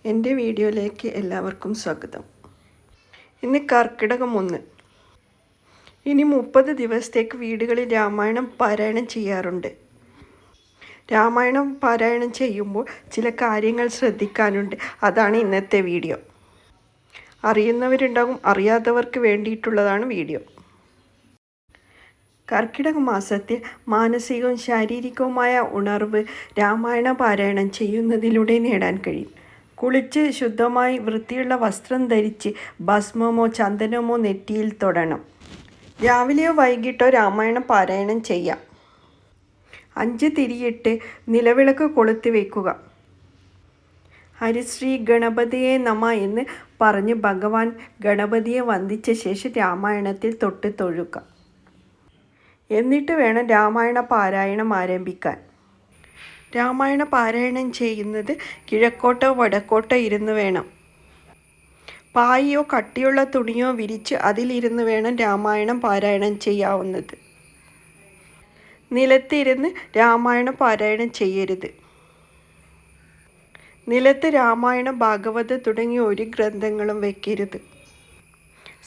എൻ്റെ വീഡിയോയിലേക്ക് എല്ലാവർക്കും സ്വാഗതം. ഇന്ന് കർക്കിടകം 1. ഇനി 30 ദിവസത്തേക്ക് വീടുകളിൽ രാമായണം പാരായണം ചെയ്യാറുണ്ട്. രാമായണം പാരായണം ചെയ്യുമ്പോൾ ചില കാര്യങ്ങൾ ശ്രദ്ധിക്കാനുണ്ട്. അതാണ് ഇന്നത്തെ വീഡിയോ. അറിയുന്നവരുണ്ടാകും, അറിയാത്തവർക്ക് വേണ്ടിയിട്ടുള്ളതാണ് വീഡിയോ. കർക്കിടക മാസത്തിൽ മാനസികവും ശാരീരികവുമായ ഉണർവ് രാമായണ പാരായണം ചെയ്യുന്നതിലൂടെ നേടാൻ കഴിയും. കുളിച്ച് ശുദ്ധമായി വൃത്തിയുള്ള വസ്ത്രം ധരിച്ച് ഭസ്മമോ ചന്ദനമോ നെറ്റിയിൽ തൊടണം. രാവിലെയോ വൈകിട്ടോ രാമായണം പാരായണം ചെയ്യാം. 5 തിരിയിട്ട് നിലവിളക്ക് കൊളുത്തി വയ്ക്കുക. ഹരിശ്രീ ഗണപതിയെ നമ എന്ന് പറഞ്ഞ് ഭഗവാൻ ഗണപതിയെ വന്ദിച്ച ശേഷം രാമായണത്തിൽ തൊട്ട് തൊഴുക. എന്നിട്ട് വേണം രാമായണ പാരായണം ആരംഭിക്കാൻ. രാമായണ പാരായണം ചെയ്യുന്നത് കിഴക്കോട്ടോ വടക്കോട്ടോ ഇരുന്ന് വേണം. പായിയോ കട്ടിയുള്ള തുണിയോ വിരിച്ച് അതിലിരുന്ന് വേണം രാമായണം പാരായണം ചെയ്യാവുന്നത്. നിലത്തിരുന്ന് രാമായണ പാരായണം ചെയ്യരുത്. നിലത്ത് രാമായണം, ഭാഗവത തുടങ്ങിയ ഒരു ഗ്രന്ഥങ്ങളും വയ്ക്കരുത്.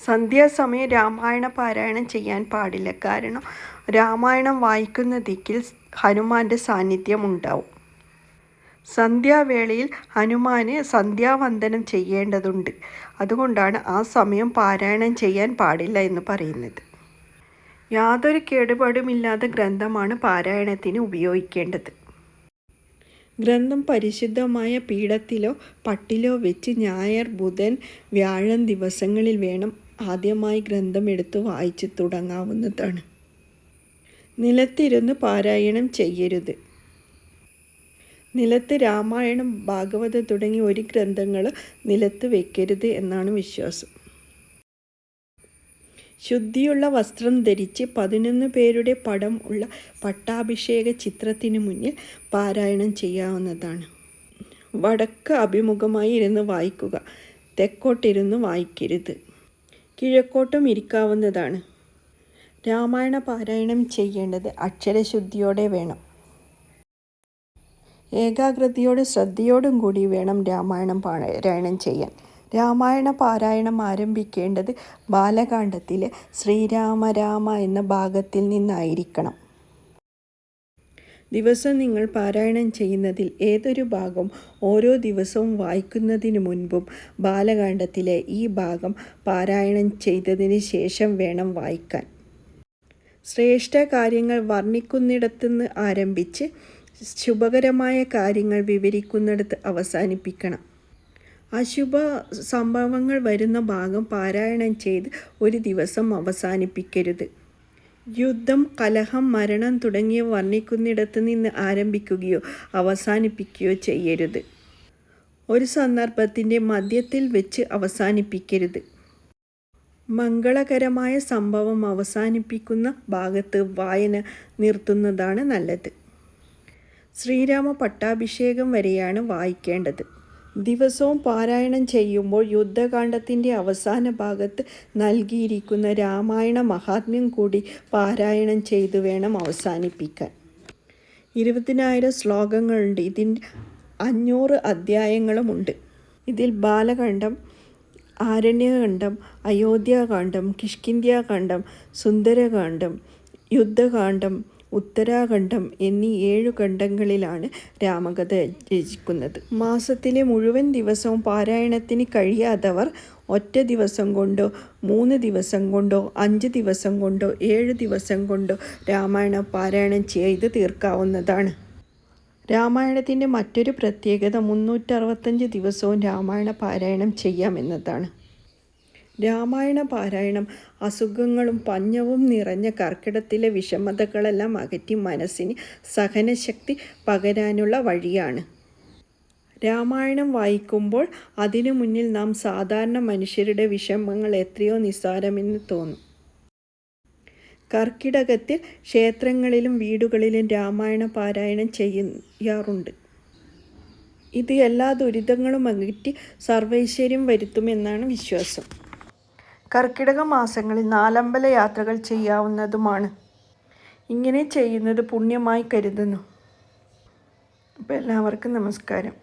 സന്ധ്യാസമയം രാമായണ പാരായണം ചെയ്യാൻ പാടില്ല. കാരണം രാമായണം വായിക്കുന്ന ദിക്കിൽ ഹനുമാന്റെ സാന്നിധ്യം ഉണ്ടാവും. സന്ധ്യാവേളയിൽ ഹനുമാന് സന്ധ്യാവന്ദനം ചെയ്യേണ്ടതുണ്ട്. അതുകൊണ്ടാണ് ആ സമയം പാരായണം ചെയ്യാൻ പാടില്ല എന്ന് പറയുന്നത്. യാതൊരു കേടുപാടുമില്ലാത്ത ഗ്രന്ഥമാണ് പാരായണത്തിന് ഉപയോഗിക്കേണ്ടത്. ഗ്രന്ഥം പരിശുദ്ധമായ പീഠത്തിലോ പട്ടിലോ വെച്ച് ഞായർ, ബുധൻ, വ്യാഴം ദിവസങ്ങളിൽ വേണം ആദ്യമായി ഗ്രന്ഥം എടുത്ത് വായിച്ച് തുടങ്ങാവുന്നതാണ്. നിലത്തിരുന്ന് പാരായണം ചെയ്യരുത്. നിലത്ത് രാമായണം, ഭാഗവത തുടങ്ങിയ ഒരു ഗ്രന്ഥങ്ങൾ നിലത്ത് വയ്ക്കരുത് എന്നാണ് വിശ്വാസം. ശുദ്ധിയുള്ള വസ്ത്രം ധരിച്ച് 11 പേരുടെ പടം ഉള്ള പട്ടാഭിഷേക ചിത്രത്തിന് മുന്നിൽ പാരായണം ചെയ്യാവുന്നതാണ്. വടക്ക് അഭിമുഖമായി ഇരുന്ന് വായിക്കുക. തെക്കോട്ടിരുന്ന് വായിക്കരുത്. കിഴക്കോട്ടും ഇരിക്കാവുന്നതാണ്. രാമായണ പാരായണം ചെയ്യേണ്ടത് അക്ഷരശുദ്ധിയോടെ വേണം. ഏകാഗ്രതയോടും ശ്രദ്ധയോടും കൂടി വേണം രാമായണം പാരായണം ചെയ്യാൻ. രാമായണ പാരായണം ആരംഭിക്കേണ്ടത് ബാലകാണ്ഡത്തിലെ ശ്രീരാമ രാമ എന്ന ഭാഗത്തിൽ നിന്നായിരിക്കണം. ദിവസം നിങ്ങൾ പാരായണം ചെയ്യുന്നതിൽ ഏതൊരു ഭാഗം ഓരോ ദിവസവും വായിക്കുന്നതിന് മുൻപും ബാലകാണ്ഡത്തിലെ ഈ ഭാഗം പാരായണം ചെയ്തതിന് ശേഷം വേണം വായിക്കാൻ. ശ്രേഷ്ഠ കാര്യങ്ങൾ വർണ്ണിക്കുന്നിടത്തുനിന്ന് ആരംഭിച്ച് ശുഭകരമായ കാര്യങ്ങൾ വിവരിക്കുന്നിടത്ത് അവസാനിപ്പിക്കണം. അശുഭ സംഭവങ്ങൾ വരുന്ന ഭാഗം പാരായണം ചെയ്ത് ഒരു ദിവസം അവസാനിപ്പിക്കരുത്. യുദ്ധം, കലഹം, മരണം തുടങ്ങിയവ വർണ്ണിക്കുന്നിടത്ത് നിന്ന് ആരംഭിക്കുകയോ അവസാനിപ്പിക്കുകയോ ചെയ്യരുത്. ഒരു സന്ദർഭത്തിൻ്റെ മധ്യത്തിൽ വെച്ച് അവസാനിപ്പിക്കരുത്. മംഗളകരമായ സംഭവം അവസാനിപ്പിക്കുന്ന ഭാഗത്ത് വായന നിർത്തുന്നതാണ് നല്ലത്. ശ്രീരാമ പട്ടാഭിഷേകം വരെയാണ് വായിക്കേണ്ടത്. ദിവസവും പാരായണം ചെയ്യുമ്പോൾ യുദ്ധകാണ്ഡത്തിൻ്റെ അവസാന ഭാഗത്ത് നൽകിയിരിക്കുന്ന രാമായണ മഹാത്മ്യം കൂടി പാരായണം ചെയ്തു വേണം അവസാനിപ്പിക്കാൻ. 20,000 ശ്ലോകങ്ങളുണ്ട്. ഇതിൻ്റെ 500 അധ്യായങ്ങളുമുണ്ട്. ഇതിൽ ബാലകാണ്ഡം, ആരണ്യകാണ്ഡം, അയോധ്യാകാണ്ഡം, കിഷ്കിന്ധ്യാകാണ്ഡം, സുന്ദരകാണ്ഡം, യുദ്ധകാണ്ഡം, ഉത്തരാഖണ്ഡം എന്നീ 7 ഖണ്ഡങ്ങളിലാണ് രാമകഥ രചിക്കുന്നത്. മാസത്തിലെ മുഴുവൻ ദിവസവും പാരായണത്തിന് കഴിയാത്തവർ ഒറ്റ ദിവസം കൊണ്ടോ 3 ദിവസം കൊണ്ടോ 5 ദിവസം കൊണ്ടോ 7 ദിവസം കൊണ്ടോ രാമായണ പാരായണം ചെയ്ത് തീർക്കാവുന്നതാണ്. രാമായണത്തിൻ്റെ മറ്റൊരു പ്രത്യേകത 365 ദിവസവും രാമായണ പാരായണം ചെയ്യാമെന്നതാണ്. രാമായണ പാരായണം അസുഖങ്ങളും പഞ്ഞവും നിറഞ്ഞ കർക്കിടകത്തിലെ വിഷമതകളെല്ലാം അകറ്റി മനസ്സിന് സഹനശക്തി പകരാനുള്ള വഴിയാണ്. രാമായണം വായിക്കുമ്പോൾ അതിനു മുന്നിൽ നാം സാധാരണ മനുഷ്യരുടെ വിഷമങ്ങൾ എത്രയോ നിസ്സാരമെന്ന് തോന്നും. കർക്കിടകത്തിൽ ക്ഷേത്രങ്ങളിലും വീടുകളിലും രാമായണ പാരായണം ചെയ്യാറുണ്ട്. ഇത് എല്ലാ ദുരിതങ്ങളും അകറ്റി സർവൈശ്വര്യം വരുത്തുമെന്നാണ് വിശ്വാസം. കർക്കിടക മാസങ്ങളിൽ 4 അമ്പല യാത്രകൾ ചെയ്യാവുന്നതുമാണ്. ഇങ്ങനെ ചെയ്യുന്നത് പുണ്യമായി കരുതുന്നു. അപ്പോൾ എല്ലാവർക്കും നമസ്കാരം.